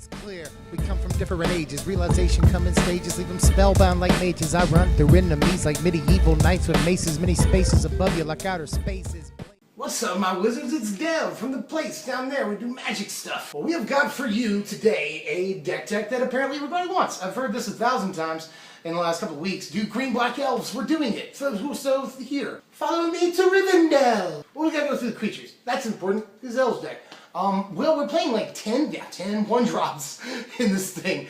It's clear we come from different ages. Realization come in stages, leave them spellbound like mages. I run through enemies like medieval knights with maces, many spaces above you like outer spaces. What's up, my wizards? It's Dev from the place down there. We do magic stuff. Well, we have got for you today a deck tech that apparently everybody wants. I've heard this 1,000 times in the last couple of weeks. Do green-black elves. We're doing it. So here. Follow me to Rivendell. Well, we gotta go through the creatures. That's important. This is Elves deck. Well, we're playing like 10 one-drops in this thing,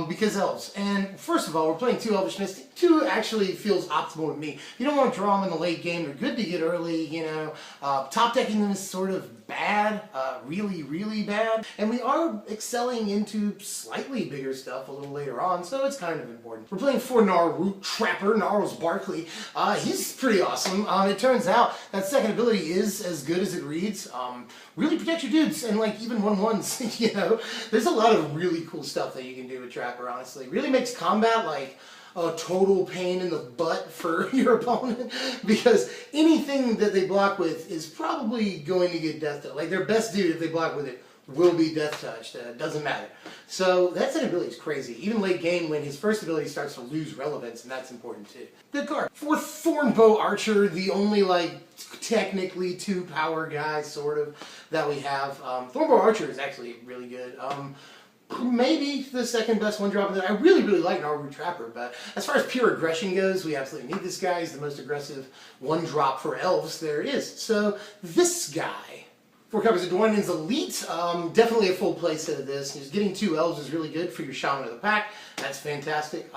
because Elves. And first of all, we're playing 2 Elvish Mystic. 2 actually feels optimal to me. You don't want to draw them in the late game. They're good to get early, you know. Top decking them is sort of bad, really, really bad. And we are excelling into slightly bigger stuff a little later on, so it's kind of important. We're playing 4 Root Trapper, Gnarls Barkley. He's pretty awesome. It turns out that second ability is as good as it reads. Really protect your dudes, and like even 1/1s, you know. There's a lot of really cool stuff that you can do with Trapper, honestly. Really makes combat like a total pain in the butt for your opponent, because anything that they block with is probably going to get death touched. Like their best dude, if they block with it, will be death touched. Doesn't matter. So that second ability is crazy. Even late game when his first ability starts to lose relevance, and that's important too. Good card. 4th Thornbow Archer, the only like technically 2 power guy sort of that we have. Thornbow Archer is actually really good. Maybe the second best one-drop. I really, really like Root Trapper, but as far as pure aggression goes, we absolutely need this guy. He's the most aggressive one-drop for Elves there is. So this guy, 4 copies of Dwynen's Elite, definitely a full play set of this. Just getting 2 Elves is really good for your Shaman of the Pack. That's fantastic.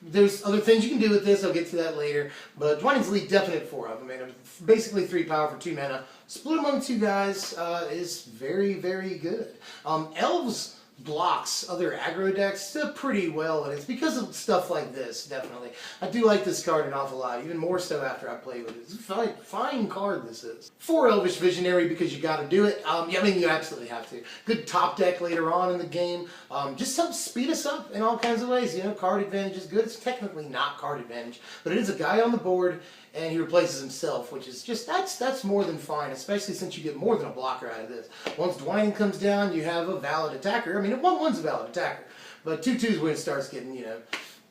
There's other things you can do with this. I'll get to that later. But Dwynen's Elite, definite 4 of them. I mean, basically 3 power for 2 mana. Split among 2 guys is very, very good. Elves blocks other aggro decks pretty well, and it's because of stuff like this, definitely. I do like this card an awful lot, even more so after I play with it. It's a fine card this is. 4 Elvish Visionary because you gotta do it. Yeah, I mean, you absolutely have to. Good top deck later on in the game. Just helps speed us up in all kinds of ways. You know, card advantage is good. It's technically not card advantage, but it is a guy on the board, and he replaces himself, which is just, that's more than fine, especially since you get more than a blocker out of this. Once Dwynen comes down, you have a valid attacker. I mean, 1/1's a valid attacker, but 2/2's when it starts getting, you know,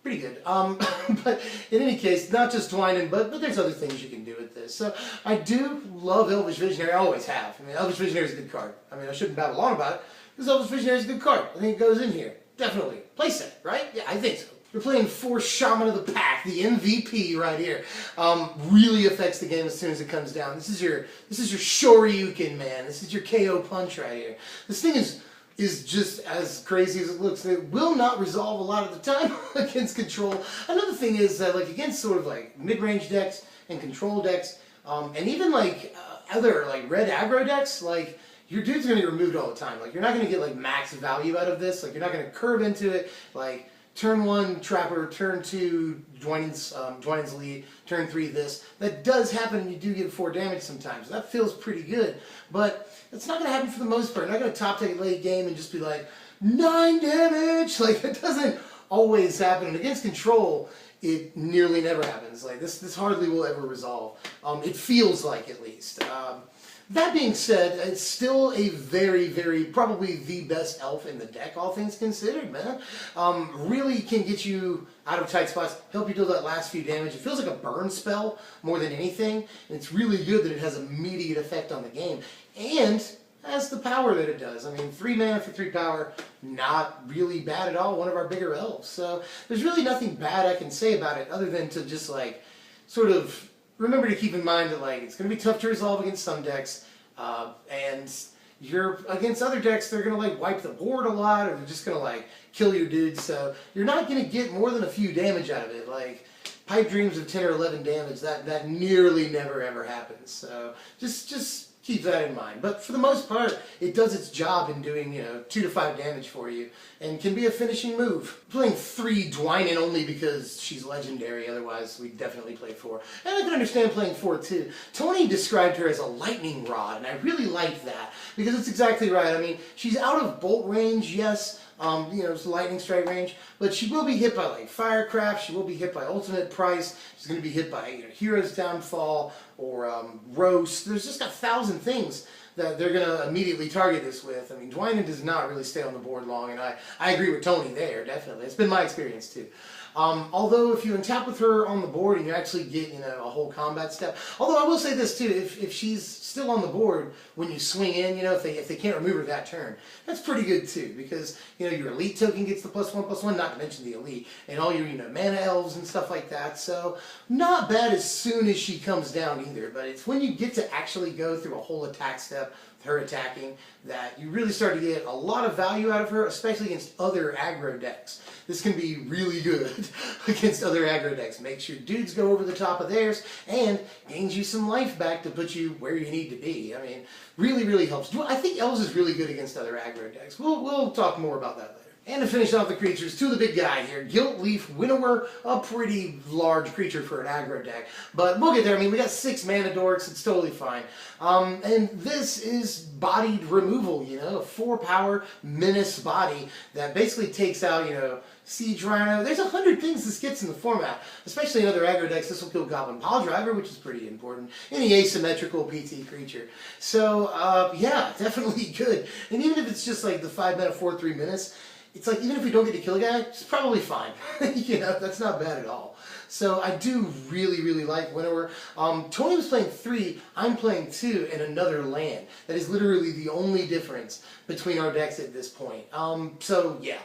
pretty good. But in any case, not just Dwynen, but there's other things you can do with this. So I do love Elvish Visionary. I always have. I mean, Elvish Visionary is a good card. I mean, I shouldn't babble on about it, because Elvish Visionary is a good card. I think it goes in here. Definitely. Playset, right? Yeah, I think so. We're playing 4 Shaman of the Pack, the MVP right here. Really affects the game as soon as it comes down. This is your Shoryuken, man. This is your KO punch right here. This thing is just as crazy as it looks. It will not resolve a lot of the time against control. Another thing is that like against sort of like mid-range decks and control decks, and even like other like red aggro decks, like your dude's gonna get removed all the time. Like you're not gonna get like max value out of this. Like you're not gonna curve into it. Like turn 1 Trapper, turn 2 Dwynen's Elite, turn 3 this. That does happen, and you do get 4 damage sometimes. That feels pretty good, but it's not going to happen for the most part. You're not going to top take late game and just be like, 9 damage! Like, it doesn't always happen, and against control, it nearly never happens. Like, this hardly will ever resolve. It feels like, at least. That being said, it's still a very, very, probably the best elf in the deck, all things considered, man. Really can get you out of tight spots, help you deal that last few damage. It feels like a burn spell more than anything, and it's really good that it has immediate effect on the game, and has the power that it does. I mean, 3 mana for 3 power, not really bad at all, one of our bigger elves. So there's really nothing bad I can say about it other than to just like, sort of, remember to keep in mind that like it's going to be tough to resolve against some decks, and you're against other decks, they're going to like wipe the board a lot, or they're just going to like kill your dudes, so you're not going to get more than a few damage out of it. Like pipe dreams of 10 or 11 damage, that nearly never ever happens. So just keep that in mind. But for the most part, it does its job in doing, you know, 2 to 5 damage for you, and can be a finishing move. Playing 3 Dwynen only because she's legendary, otherwise we definitely play 4. And I can understand playing 4 too. Tony described her as a lightning rod, and I really like that, because it's exactly right. I mean, she's out of bolt range, yes, you know, it's lightning strike range, but she will be hit by like Firecraft, she will be hit by Ultimate Price, she's going to be hit by, you know, Hero's Downfall, or Roast. There's just 1,000 things that they're going to immediately target this with. I mean, Dwynen does not really stay on the board long, and I agree with Tony there, definitely. It's been my experience too. Although if you untap with her on the board and you actually get, you know, a whole combat step. Although I will say this too, if she's still on the board when you swing in, you know, if they can't remove her that turn, that's pretty good too, because, you know, your elite token gets the +1/+1, not to mention the elite, and all your, you know, mana elves and stuff like that. So not bad as soon as she comes down either, but it's when you get to actually go through a whole attack step, her attacking, that you really start to get a lot of value out of her, especially against other aggro decks. This can be really good against other aggro decks. Makes your dudes go over the top of theirs and gains you some life back to put you where you need to be. I mean, really, really helps. I think Elves is really good against other aggro decks. We'll talk more about that later. And to finish off the creatures, to the big guy here, Gilt-Leaf Winnower, a pretty large creature for an aggro deck. But we'll get there. I mean, we got 6 mana dorks, it's totally fine. And this is bodied removal, you know, a 4-power menace body that basically takes out, you know, Siege Rhino. There's 100 things this gets in the format, especially in other aggro decks. This will kill Goblin Pile Driver, which is pretty important. Any asymmetrical PT creature. So, yeah, definitely good. And even if it's just like the 5 mana 4/3 menace, it's like, even if we don't get to kill a guy, it's probably fine. You know, that's not bad at all. So I do really, really like Winnower. Tony was playing 3, I'm playing 2 in another land. That is literally the only difference between our decks at this point. So yeah,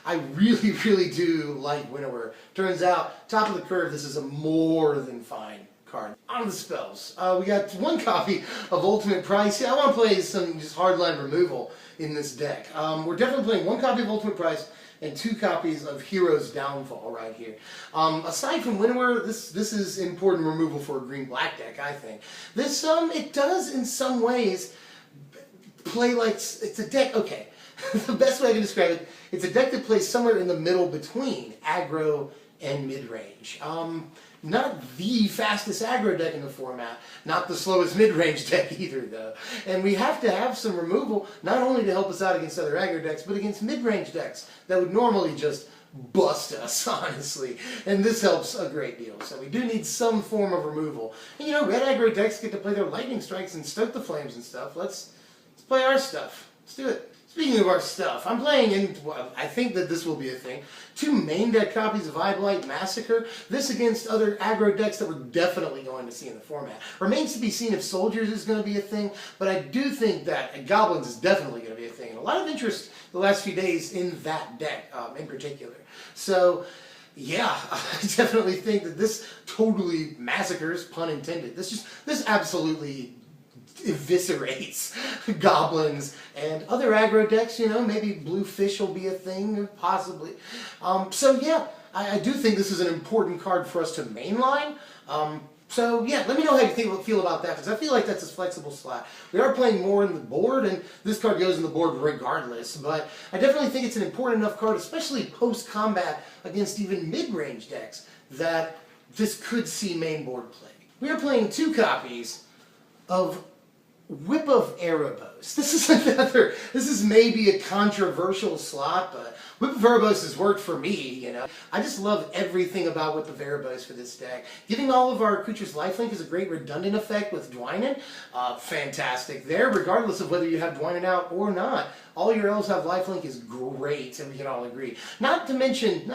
I really, really do like Winnower. Turns out, top of the curve, this is a more than fine card. On the spells, we got 1 copy of Ultimate Price. Yeah, I want to play some just hardline removal in this deck. We're definitely playing 1 copy of Ultimate Price and 2 copies of Hero's Downfall right here. Aside from Winnower, this is important removal for a green-black deck, I think. This, it does in some ways play like, it's a deck, okay, the best way I can describe it, it's a deck that plays somewhere in the middle between aggro and mid-range. Not the fastest aggro deck in the format, not the slowest mid-range deck either though. And we have to have some removal, not only to help us out against other aggro decks, but against mid-range decks that would normally just bust us, honestly. And this helps a great deal. So we do need some form of removal. And you know, red aggro decks get to play their lightning strikes and stoke the flames and stuff. Let's play our stuff. Let's do it. Speaking of our stuff, I'm playing in, well, I think that this will be a thing, 2 main deck copies of Eyeblight Massacre. This against other aggro decks that we're definitely going to see in the format. Remains to be seen if Soldiers is going to be a thing, but I do think that Goblins is definitely going to be a thing. And a lot of interest the last few days in that deck in particular. So, yeah, I definitely think that this totally massacres, pun intended. This absolutely eviscerates goblins and other aggro decks, you know, maybe blue fish will be a thing, possibly. So yeah, I do think this is an important card for us to mainline. So yeah, let me know how you feel about that, because I feel like that's a flexible slot. We are playing more in the board, and this card goes in the board regardless, but I definitely think it's an important enough card, especially post-combat against even mid-range decks, that this could see main board play. We are playing 2 copies of Whip of Erebos. This is maybe a controversial slot, but Whip of Erebos has worked for me, you know. I just love everything about Whip of Erebos for this deck. Giving all of our creatures lifelink is a great redundant effect with Dwynen. Fantastic there, regardless of whether you have Dwynen out or not. All your elves have lifelink is great, and we can all agree. Not to mention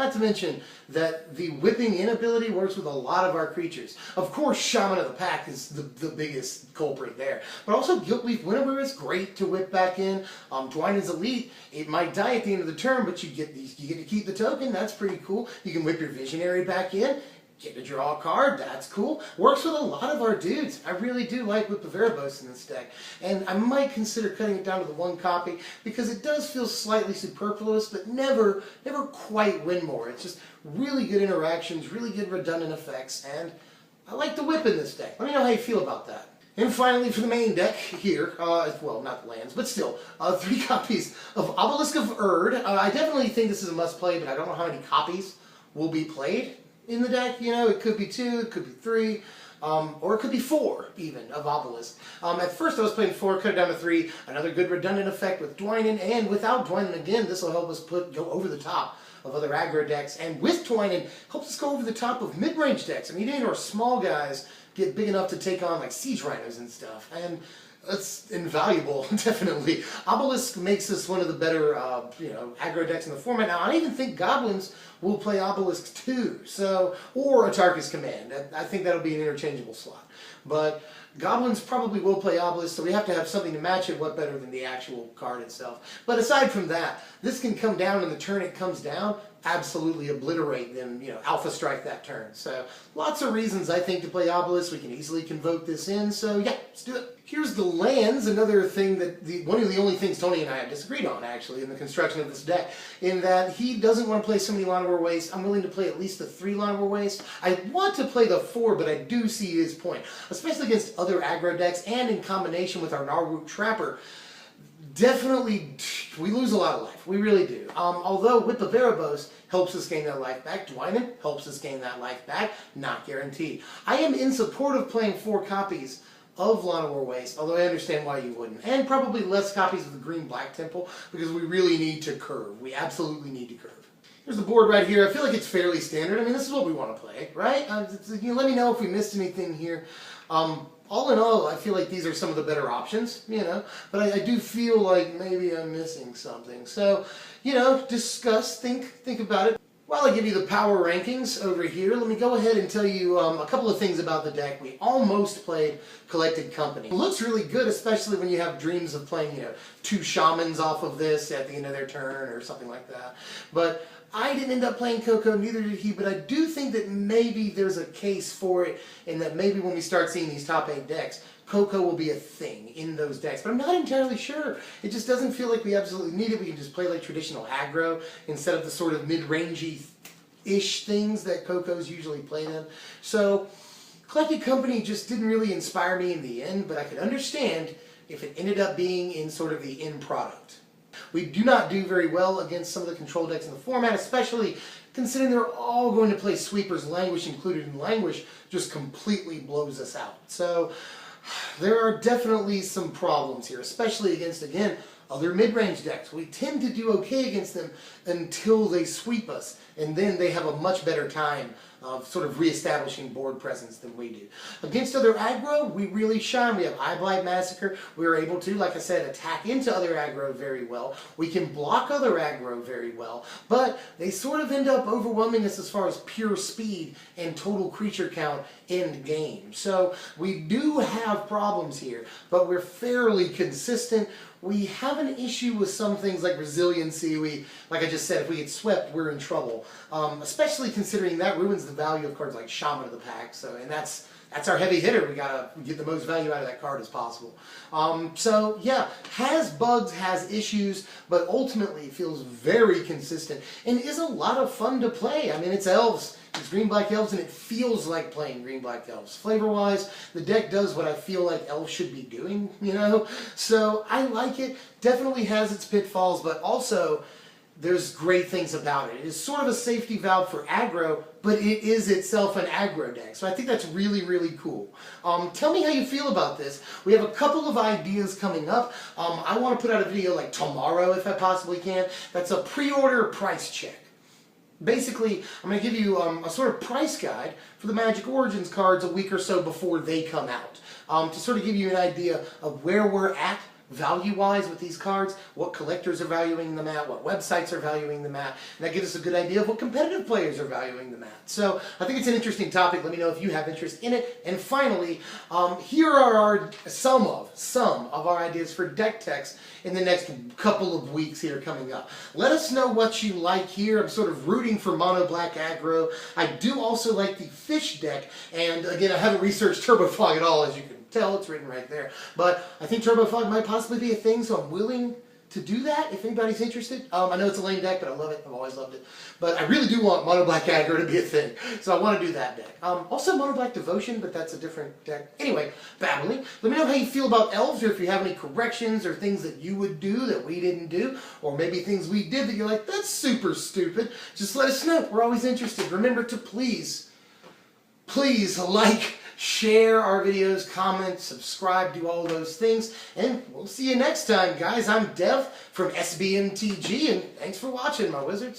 that the whipping in ability works with a lot of our creatures. Of course, Shaman of the Pack is the biggest culprit there. But also, Gilt-Leaf Winnower is great to whip back in. Dwynen's Elite, it might die at the end of the turn, but you get to keep the token. That's pretty cool. You can whip your Visionary back in. Get to draw a card, that's cool. Works with a lot of our dudes. I really do like Whip of Erebos in this deck. And I might consider cutting it down to the 1 copy, because it does feel slightly superfluous, but never quite win more. It's just really good interactions, really good redundant effects, and I like the whip in this deck. Let me know how you feel about that. And finally, for the main deck here, well, not the lands, but still, 3 copies of Obelisk of Erd. I definitely think this is a must-play, but I don't know how many copies will be played in the deck. You know, it could be 2, it could be 3, or it could be 4 even of Obelisk. At first I was playing 4, cut it down to 3. Another good redundant effect with Dwynen, and without Dwynen again, this will help us go over the top of other aggro decks, and with Dwynen, helps us go over the top of mid-range decks. I mean, even our small guys get big enough to take on like Siege Rhinos and stuff, and That's invaluable, definitely. Obelisk makes this one of the better, aggro decks in the format. Now, I even think Goblins will play Obelisk too, or Atarka's Command. I think that'll be an interchangeable slot. But Goblins probably will play Obelisk, so we have to have something to match it. What better than the actual card itself? But aside from that, this can come down, and the turn it comes down, absolutely obliterate them, alpha strike that turn. So lots of reasons I think to play Obelisk. We can easily convoke this in, so yeah, let's do it. Here's the lands, another thing that one of the only things Tony and I have disagreed on actually in the construction of this deck, in that he doesn't want to play so many Line of War Waste. I'm willing to play at least the 3 Line of War Waste. I want to play the 4, but I do see his point, especially against other aggro decks and in combination with our Gnarlroot Trapper. Definitely, we lose a lot of life. We really do. Although Whip of Erebos helps us gain that life back. Dwynen helps us gain that life back. Not guaranteed. I am in support of playing 4 copies of Line of War Waste, although I understand why you wouldn't. And probably less copies of the Green-Black Temple, because we really need to curve. We absolutely need to curve. Here's the board right here. I feel like it's fairly standard. I mean, this is what we want to play, right? Let me know if we missed anything here. All in all, I feel like these are some of the better options, but I do feel like maybe I'm missing something. So, discuss, think about it. While I give you the power rankings over here, let me go ahead and tell you a couple of things about the deck. We almost played Collected Company. It looks really good, especially when you have dreams of playing, 2 shamans off of this at the end of their turn or something like that. But I didn't end up playing Coco, neither did he, but I do think that maybe there's a case for it, and that maybe when we start seeing these top 8 decks, Coco will be a thing in those decks, but I'm not entirely sure. It just doesn't feel like we absolutely need it. We can just play like traditional aggro instead of the sort of mid-rangey-ish things that Coco's usually played in. So, Collected Company just didn't really inspire me in the end, but I could understand if it ended up being in sort of the end product. We do not do very well against some of the control decks in the format, especially considering they're all going to play sweepers. Languish included, in Languish just completely blows us out. So there are definitely some problems here, especially against, again, other mid-range decks. We tend to do okay against them until they sweep us, and then they have a much better time of sort of reestablishing board presence than we do. Against other aggro, we really shine. We have Eye Blight Massacre. We are able to, like I said, attack into other aggro very well. We can block other aggro very well, but they sort of end up overwhelming us as far as pure speed and total creature count end game. So we do have problems here, but we're fairly consistent. We have an issue with some things like resiliency. Like I just said, if we get swept, we're in trouble. Especially considering that ruins the value of cards like Shaman of the Pack. And that's our heavy hitter. We gotta get the most value out of that card as possible. So yeah, has bugs, has issues, but ultimately feels very consistent and is a lot of fun to play. I mean, it's Elves. It's Green-Black Elves, and it feels like playing Green-Black Elves. Flavor-wise, the deck does what I feel like Elves should be doing, So I like it. Definitely has its pitfalls, but also there's great things about it. It is sort of a safety valve for aggro, but it is itself an aggro deck. So I think that's really, really cool. Tell me how you feel about this. We have a couple of ideas coming up. I want to put out a video like tomorrow if I possibly can. That's a pre-order price check. Basically, I'm going to give you a sort of price guide for the Magic Origins cards a week or so before they come out. To sort of give you an idea of where we're at value-wise with these cards, what collectors are valuing them at, what websites are valuing them at, and that gives us a good idea of what competitive players are valuing them at. So I think it's an interesting topic. Let me know if you have interest in it. And finally, here are some of our ideas for deck techs in the next couple of weeks here coming up. Let us know what you like here. I'm sort of rooting for mono black aggro. I do also like the fish deck, and again, I haven't researched Turbo Fog at all, as you can tell. It's written right there. But I think Turbo Fog might possibly be a thing, so I'm willing to do that if anybody's interested. I know it's a lame deck, but I love it. I've always loved it. But I really do want Mono Black Aggro to be a thing, so I want to do that deck. Also Mono Black Devotion, but that's a different deck. Anyway, babbling. Let me know how you feel about Elves, or if you have any corrections or things that you would do that we didn't do, or maybe things we did that you're like, that's super stupid. Just let us know. We're always interested. Remember to please like, share our videos, comment, subscribe, do all those things, and we'll see you next time, guys. I'm Dev from SBMTG, and thanks for watching, my wizards.